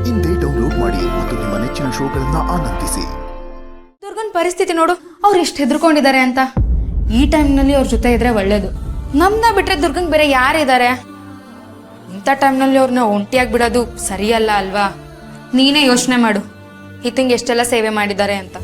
ಇಂದೇ ಡೌನ್ಲೋಡ್ ಮಾಡಿ ಮತ್ತು ನಿಮ್ಮ ನೆಚ್ಚಿನ ಶೋಗಳನ್ನ ಆನಂದಿಸಿ. ದುರ್ಗನ್ ಪರಿಸ್ಥಿತಿ ನೋಡು, ಅವ್ರು ಎಷ್ಟು ಹೆದರ್ಕೊಂಡಿದ್ದಾರೆ ಅಂತ. ಈ ಟೈಮ್ನಲ್ಲಿ ಅವ್ರ ಜೊತೆ ಇದ್ರೆ ಒಳ್ಳೇದು. ನಮ್ನ ಬಿಟ್ರೆ ದುರ್ಗಂಗ್ ಬೇರೆ ಯಾರಿದ್ದಾರೆ? ಇಂಥ ಟೈಮ್ನಲ್ಲಿ ಅವ್ರನ್ನ ಒಂಟಿಯಾಗಿ ಬಿಡೋದು ಸರಿಯಲ್ಲ ಅಲ್ವಾ? ನೀನೇ ಯೋಚನೆ ಮಾಡು, ಹಿತಂಗೆ ಎಷ್ಟೆಲ್ಲ ಸೇವೆ ಮಾಡಿದ್ದಾರೆ ಅಂತ.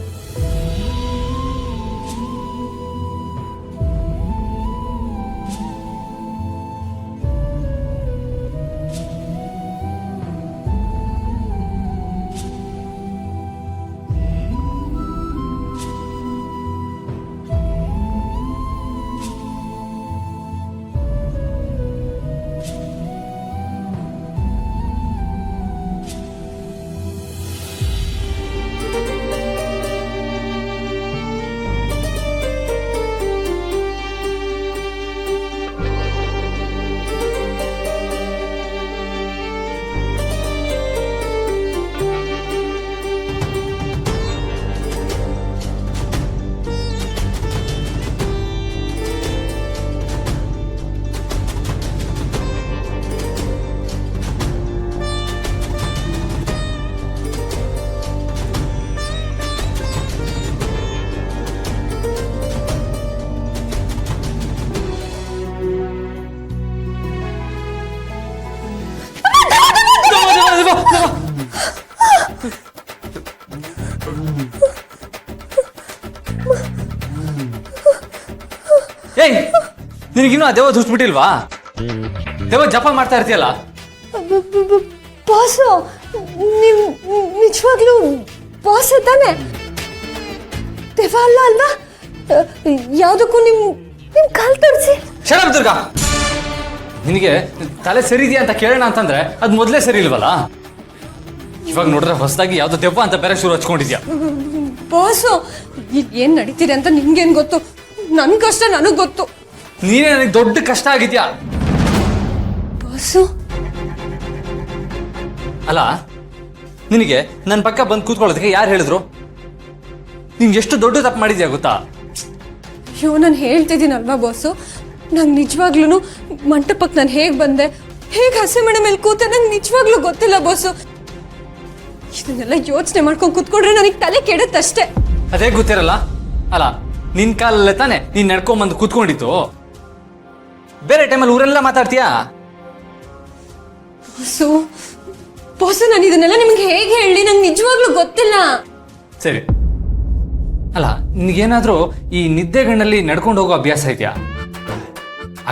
ಏಯ್, ನಿನಗಿನ್ನೂ ಆ ದೇವ ದುಷ್ಬಿಟ್ಟಿಲ್ವಾ? ದೇವ ಜಪ ಮಾಡ್ತಾ ಇರ್ತೀಯಲ್ಲ. ಬಾಸು, ನೀವು ನಿಜವಾಗ್ಲೂ ಬಾಸ್ ತಾನೆ? ದೇವ ಅಲ್ಲ ಅಲ್ವಾ? ಯಾವುದಕ್ಕೂ ನಿಮ್ ಕಾಲ್ ತೋರಿಸಿ. ಶರಬ್ ದುರ್ಗಾ, ನಿನಗೆ ತಲೆ ಸರಿ ಇದೆಯಾ ಅಂತ ಕೇಳೋಣ ಅಂತಂದ್ರೆ ಅದು ಮೊದಲೇ ಸರಿ ಇಲ್ವಲ್ಲ. ಇವಾಗ ನೋಡಿದ್ರೆ ಹೊಸದಾಗಿ ಯಾವ್ದೋ ದೆವ್ವ ಅಂತ ಬೇರೆ ಶುರು ಹಚ್ಕೊಂಡಿದ್ಯಾ. ಬಾಸು, ಏನ್ ನಡೀತಿದೆ ಅಂತ ನಿಮ್ಗೇನ್ ಗೊತ್ತು? ನನ್ ಕಷ್ಟ ನನಗ್ ಗೊತ್ತು. ನೀನೇ ನನಗೆ ದೊಡ್ಡ ಕಷ್ಟ ಆಗಿದ್ಯಾ. ಬಾಸು, ಅಲ್ಲ, ನಿನಗೆ ನನ್ನ ಪಕ್ಕ ಬಂದು ಕೂತ್ಕೊಳ್ಳೋದಕ್ಕೆ ಯಾರು ಹೇಳಿದ್ರು? ನಿಂಗೆ ಎಷ್ಟು ದೊಡ್ಡ ತಪ್ಪು ಮಾಡಿದ್ಯಾ ಗೊತ್ತಾ? ಅಯ್ಯೋ, ನಾನು ಹೇಳ್ತಿದ್ದೀನಲ್ವಾ ಬಾಸು, ನಂಗೆ ನಿಜವಾಗ್ಲೂ ಮಂಟಪಕ್ಕೆ ನಾನು ಹೇಗೆ ಬಂದೆ, ಹೇಗೆ ಹಸೆ ಮನೆ ಮೇಲೆ ಕೂತೆ, ನಂಗೆ ನಿಜವಾಗ್ಲೂ ಗೊತ್ತಿಲ್ಲ ಬಾಸು. ಇದನ್ನೆಲ್ಲ ಯೋಚನೆ ಮಾಡ್ಕೊಂಡು ಕೂತ್ಕೊಂಡ್ರೆ ನನಗೆ ತಲೆ ಕೆಡುತ್ತಷ್ಟೇ. ಅದೇ ಗೊತ್ತಿರಲ್ಲ. ಅಲ್ಲ, ನಿನ್ ಕಾಲಲ್ಲೇ ತಾನೆ ನೀನ್ ನಡ್ಕೊಂಬಂದು ಕೂತ್ಕೊಂಡಿತ್ತು. ಬೇರೆ ಟೈಮಲ್ಲಿ ಊರೆಲ್ಲ ಮಾತಾಡ್ತೀಯಾ? ಬಾಸು ಬಾಸು, ನಾನು ಇದನ್ನೆಲ್ಲ ನಿಮ್ಗೆ ಹೇಗೆ ಹೇಳಿ? ನಂಗೆ ನಿಜವಾಗ್ಲೂ ಗೊತ್ತಿಲ್ಲ. ಸರಿ, ಅಲ್ಲ, ನಿನಗೇನಾದ್ರೂ ಈ ನಿದ್ದೆಗಣ್ಣಲ್ಲಿ ನಡ್ಕೊಂಡು ಹೋಗೋ ಅಭ್ಯಾಸ ಇದೆಯಾ?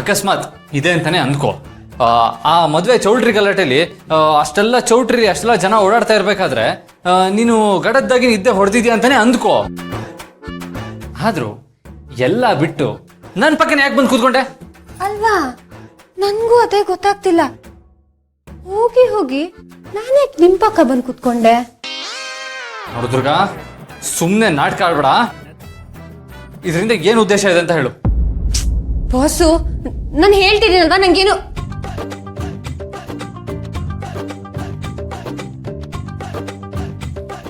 ಅಕಸ್ಮಾತ್ ಇದೆ ಅಂತಾನೆ ಅಂದ್ಕೋ. ಆ ಮದುವೆ ಚೌಲ್ಟ್ರಿ ಗಲಾಟೆಲಿ ಅಷ್ಟೆಲ್ಲ ಚೌಲ್ಟ್ರಿ ಅಷ್ಟೆಲ್ಲ ಜನ ಓಡಾಡ್ತಾ ಇರ್ಬೇಕಾದ್ರೆ ನೀನು ಗಡದ್ದಾಗಿ ನಿದ್ದೆ ಹೊಡೆದಿದ್ಯಾ ಅಂತಾನೆ ಅಂದ್ಕೋ. ಆದ್ರೂ ಎಲ್ಲ ಬಿಟ್ಟು ನನ್ನ ಪಕ್ಕನ ಯಾಕೆ ಬಂದು ಕೂತ್ಕೊಂಡೆ? ಅಲ್ವಾ, ನನ್ಗೂ ಅದೇ ಗೊತ್ತಾಗ್ತಿಲ್ಲ. ಹೋಗಿ ಹೋಗಿ ನಾನೇ ನಿಮ್ ಪಕ್ಕ ಬಂದು ಕೂತ್ಕೊಂಡೆ. ನೋಡು ದುರ್ಗಾ, ಸುಮ್ಮನೆ ನಾಟಕ ಆಡ್ಬೇಡ. ಇದರಿಂದ ಏನು ಉದ್ದೇಶ ಇದೆ ಅಂತ ಹೇಳು. ಬಾಸು, ನಾನು ಹೇಳ್ತಿದ್ದೀನಲ್ವಾ, ನಂಗೇನು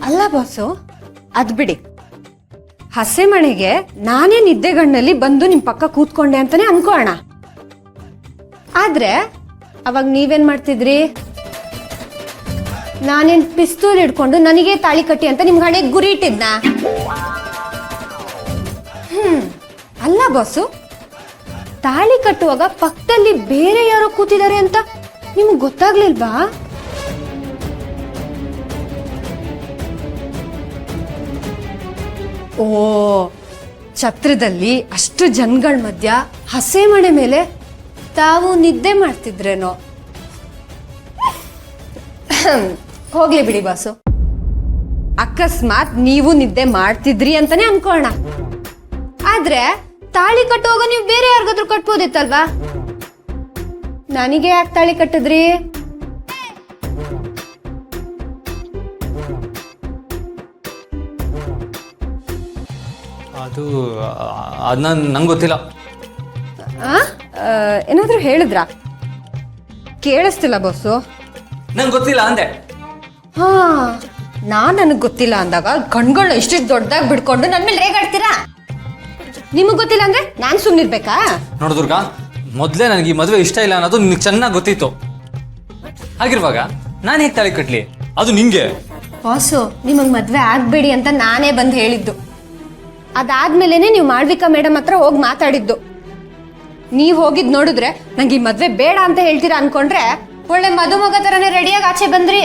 ಅಲ್ಲ ಬಾಸು. ಅದ್ ಬಿಡಿ, ಹಸೆ ಮನೆಗೆ ನಾನೇ ನಿದ್ದೆಗಣ್ಣಲ್ಲಿ ಬಂದು ನಿಮ್ ಪಕ್ಕ ಕೂತ್ಕೊಂಡೆ ಅಂತಾನೆ ಅನ್ಕೋಣ. ಆದ್ರೆ ಅವಾಗ ನೀವೇನ್ ಮಾಡ್ತಿದ್ರಿ? ನಾನೇನ್ ಪಿಸ್ತೂಲ್ ಹಿಡ್ಕೊಂಡು ನನಗೆ ತಾಳಿ ಕಟ್ಟಿ ಅಂತ ನಿಮ್ ಹಣೆಗೆ ಗುರಿ ಇಟ್ಟಿದ್ನ? ಅಲ್ಲ ಬಾಸು, ತಾಳಿ ಕಟ್ಟುವಾಗ ಪಕ್ಕದಲ್ಲಿ ಬೇರೆ ಯಾರೋ ಕೂತಿದ್ದಾರೆ ಅಂತ ನಿಮ್ಗೆ ಗೊತ್ತಾಗ್ಲಿಲ್ವಾ? ಓ, ಛತ್ರದಲ್ಲಿ ಅಷ್ಟು ಜನಗಳ ಮಧ್ಯ ಹಸೆ ಮನೆ ಮೇಲೆ ತಾವು ನಿದ್ದೆ ಮಾಡ್ತಿದ್ರೇನೋ? ಹೋಗ್ಲಿ ಬಿಡಿ ಬಾಸು. ಅಕಸ್ಮಾತ್ ನೀವು ನಿದ್ದೆ ಮಾಡ್ತಿದ್ರಿ ಅಂತಾನೆ ಅನ್ಕೋಣ. ಆದ್ರೆ ತಾಳಿ ಕಟ್ಟುವಾಗ ನೀವು ಬೇರೆ ಯಾರಿಗಾದ್ರೂ ಕಟ್ಬೋದಿತ್ತಲ್ವಾ? ನನಗೆ ಯಾಕೆ ತಾಳಿ ಕಟ್ಟಿದ್ರಿ? ಅದು ನಂಗೆ ಗೊತ್ತಿಲ್ಲ. ಏನಾದ್ರೂ ಹೇಳಿದ್ರ? ಕೇಳಿಸ್ತಿಲ್ಲ ಬಾಸು. ನಂಗೆ ಗೊತ್ತಿಲ್ಲ ಅಂದೆ. ಹಾ, ನನಗ್ ಗೊತ್ತಿಲ್ಲ ಅಂದಾಗ ಕಣ್ಗಳನ್ನ ಇಷ್ಟಿಷ್ಟು ದೊಡ್ಡದಾಗಿ ಬಿಡ್ಕೊಂಡು ನನ್ ಮೇಲೆ ರೇಗಾಡ್ತೀರಾ? ನಿಮಗ್ ಗೊತ್ತಿಲ್ಲ ಅಂದ್ರೆ ನಾನ್ ಸುಮ್ನಿರ್ಬೇಕಾ? ನೋಡು ದುರ್ಗಾ, ಮೊದಲೇ ನನಗೆ ಈ ಮದುವೆ ಇಷ್ಟ ಇಲ್ಲ ಅನ್ನೋದು ನಿನಗೆ ಚೆನ್ನಾಗಿ ಗೊತ್ತಿತ್ತು. ಹಾಗಿರುವಾಗ ನಾನು ಹೇಗೆ ತಾಳಿ ಕಟ್ಲಿ? ಅದು ನಿಂಗೆ. ಬಾಸು ನಿಮಗೆ ಮದುವೆ ಆಗಬೇಡಿ ಅಂತ ನಾನೇ ಬಂದು ಹೇಳಿದ್ದು. ಅದಾದ್ಮೇಲೆ ನೀವು ಮಾಳ್ವಿಕಾ ಮೇಡಮ್ ಹತ್ರ ಹೋಗಿ ಮಾತಾಡಿದ್ದು. ನೀವು ಹೋಗಿದ್ ನೋಡಿದ್ರೆ ನಂಗೆ ಈ ಮದುವೆ ಬೇಡ ಅಂತ ಹೇಳ್ತೀರಾ ಅನ್ಕೊಂಡ್ರೆ ಒಳ್ಳೆ ಮದುಮಗ ಥರನೇ ರೆಡಿಯಾಗಿ ಆಚೆ ಬಂದ್ರಿ.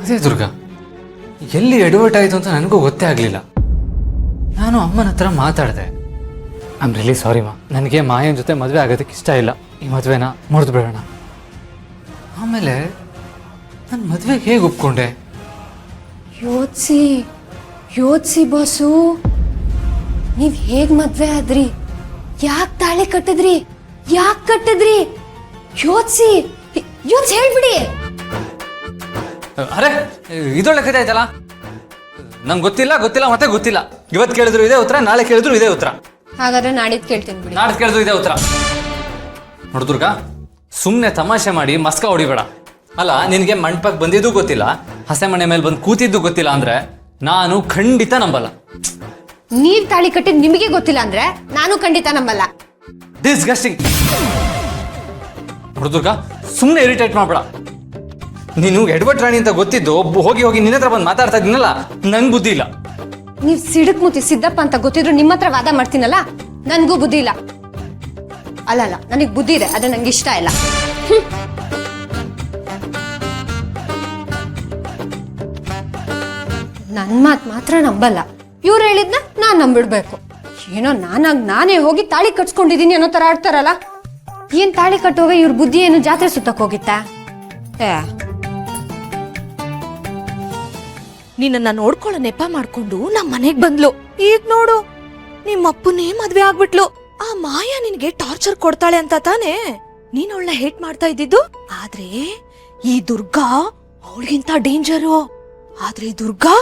ಅದೇ ದುರ್ಗಾ, ಎಲ್ಲಿ ಎಡವಟ್ ಆಯಿತು ಅಂತ ನನಗೂ ಗೊತ್ತೇ ಆಗಲಿಲ್ಲ. ನಾನು ಅಮ್ಮನ ಹತ್ರ ಮಾತಾಡಿದೆ. ಐ ಆಮ್ ರಿಯಲಿ ಸಾರಿ ಮಾ, ನನಗೆ ಮಾಯನ ಜೊತೆ ಮದುವೆ ಆಗೋದಕ್ಕೆ ಇಷ್ಟ ಇಲ್ಲ. ಈ ಮದುವೆನ ಮುರಿದು ಬಿಡೋಣ. ಆಮೇಲೆ ನಾನು ಮದುವೆಗೆ ಹೇಗೆ ಒಪ್ಕೊಂಡೆ? ಯೋಚಿಸಿ ಬಾಸು, ನೀವು ಹೇಗೆ ಮದುವೆ ಆದ್ರಿ, ಯಾಕೆ ತಾಳಿ ಕಟ್ಟಿದ್ರಿ, ಯೋಚಿಸಿ ಹೇಳ್ಬಿಡಿ. ಅರೆ, ಇದೊಳ್ಳೆ ಕಥೆ ಆಯ್ತಲ್ಲ. ನಂಗೆ ಗೊತ್ತಿಲ್ಲ ಮತ್ತೆ ಗೊತ್ತಿಲ್ಲ. ಇವತ್ತು ಕೇಳಿದ್ರು ಇದೇ ಉತ್ತರ, ನಾಳೆ ಕೇಳಿದ್ರು ಇದೇ ಉತ್ತರ. ಹಾಗಾದ್ರೆ ನಾಡಿದ್ದು ಕೇಳ್ತೀನಿ ಬಿಡಿ. ನಾಳೆ ಕೇಳಿದ್ರು ಇದೇ ಉತ್ತರ. ನೋಡು ದುರ್ಗಾ, ಸುಮ್ಮನೆ ತಮಾಷೆ ಮಾಡಿ ಮಸ್ಕ ಹೊಡಿಬೇಡ. ಅಲ್ಲ, ನಿನಗೆ ಮಂಟಪಕ್ಕೆ ಬಂದಿದ್ದು ಗೊತ್ತಿಲ್ಲ, ಹಸೆ ಮನೆ ಮೇಲೆ ಬಂದು ಕೂತಿದ್ದು ಗೊತ್ತಿಲ್ಲ ಅಂದ್ರೆ ನಾನು ಖಂಡಿತ ನಂಬಲ್ಲ. ನೀವ್ ತಾಳಿ ಕಟ್ಟಿದ್ ನಿಮಗೆ ಗೊತ್ತಿಲ್ಲ ಅಂದ್ರೆ ನಾನು ಖಂಡಿತ ನಂಬಲ್ಲ. ಡಿಸ್ಗಸ್ಟಿಂಗ್. ನೋಡು ದುರ್ಗಾ, ಸುಮ್ಮನೆ ಇರಿಟೇಟ್ ಮಾಡ್ಬೇಡ. ನೀನು ಎಡ್ವರ್ಡ್ ರಾಣಿ ಅಂತ ಗೊತ್ತಿದ್ದು ಹೋಗಿ ನಿನ್ನ ಹತ್ರ ಬಂದು ಮಾತಾಡ್ತಾ ಇದ್ದೀನಲ್ಲ, ನಂಗೆ ಬುದ್ಧಿ ಇಲ್ಲ. ನೀವ್ ಸಿಡಕ್ ಮುತಿ ಸಿದ್ದಪ್ಪ ಅಂತ ಗೊತ್ತಿದ್ರು ನಿಮ್ಮ ಹತ್ರ ವಾದ ಮಾಡ್ತೀನಲ್ಲ, ನನ್ಗೂ ಬುದ್ಧಿ ಇಲ್ಲ. ಅಲ್ಲ ನನಗ್ ಬುದ್ಧಿ ಇದೆ, ಅದು ನಂಗೆ ಇಷ್ಟ ಇಲ್ಲ. ನನ್ ಮಾತ್ ಮಾತ್ರ ನಂಬಲ್ಲ. ಇವ್ರು ಹೇಳಿದ್ನ ನಾನ್ ನಂಬಿಡ್ಬೇಕು. ಏನೋ ನಾನೇ ಹೋಗಿ ತಾಳಿ ಕಟ್ಸ್ಕೊಂಡಿದೀನಿ ಅನ್ನೋ ತರ ಆಡ್ತಾರಲ್ಲ. ಏನ್ ತಾಳಿ ಕಟ್ಟುವಾಗ ಇವ್ರ ಬುದ್ಧಿ ಏನು ಜಾತ್ರೆ ಸುತ್ತಕ್ ಹೋಗಿತ್ತಾ? ನಿನ್ನ ನೋಡ್ಕೊಳ್ಳೋ ನೆಪ ಮಾಡ್ಕೊಂಡು ನಮ್ಮ ಮನೆಗ್ ಬಂದ್ಲು. ಈಗ ನೋಡು, ನಿಮ್ಮಪ್ಪನೇ ಮದ್ವೆ ಆಗ್ಬಿಟ್ಲು. ಆ ಮಾಯಾ ನಿನ್ಗೆ ಟಾರ್ಚರ್ ಕೊಡ್ತಾಳೆ ಅಂತ ತಾನೇ ನೀನ್ ಅವಳನ್ನ ಹೇಟ್ ಮಾಡ್ತಾ ಇದ್ದಿದ್ದು. ಆದ್ರೆ ಈ ದುರ್ಗಾ ಅವಳಿಗಿಂತ ಡೇಂಜರು. ಆದ್ರೆ ಈ ದುರ್ಗಾ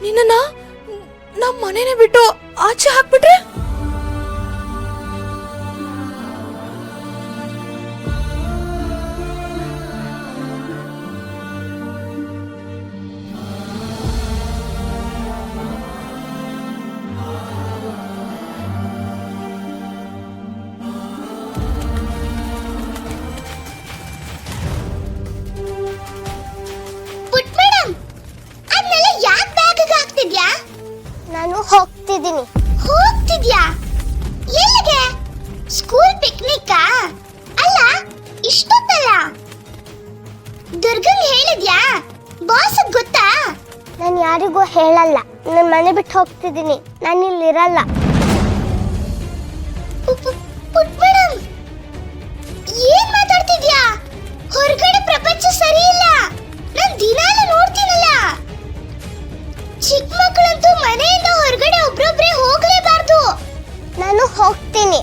ನಿನ್ನ ನಮ್ ಮನೇನೆ ಬಿಟ್ಟು ಆಚೆ ಹಾಕ್ಬಿಟ್ರೆ ನಾನು ಹೋಗ್ತಿದ್ಯಾ? ಎಲ್ಲಿಗೆ? School picnic? ಅಲ್ಲ, ಇಷ್ಟೊತ್ತಲ್ಲ. ದುರ್ಗನ್ ಹೇಳಿದ್ಯಾ? ಬಾಸ್ ಗೊತ್ತಾ? ನಾನು ಯಾರಿಗೂ ಹೇಳಲ್ಲ. ನನ್ನ ಮನೆ ಬಿಟ್ಟು ಹೋಗ್ತಿದ್ದೀನಿ. ನಾನು ಇಲ್ಲಿರಲ್ಲ. ಮೇಡಮ್, ಏನ್ ಮಾತಾಡ್ತಿದ್ಯಾ? ಹೊರಗಡೆ ಪ್ರಪಂಚ ಸರಿ ಇಲ್ಲ. ನಾನು ದಿನಾಲು ನೋಡ್ತೀನಲ್ಲ. ಚಿಕ್ಕ ಮಕ್ಕಳಂತೂ ಮನೆಯಿಂದ ಹೊರಗಡೆ ಒಬ್ರೊಬ್ರೆ ಹೋಗ್ಲೇಬಾರ್ದು. ನಾನು ಹೋಗ್ತೀನಿ.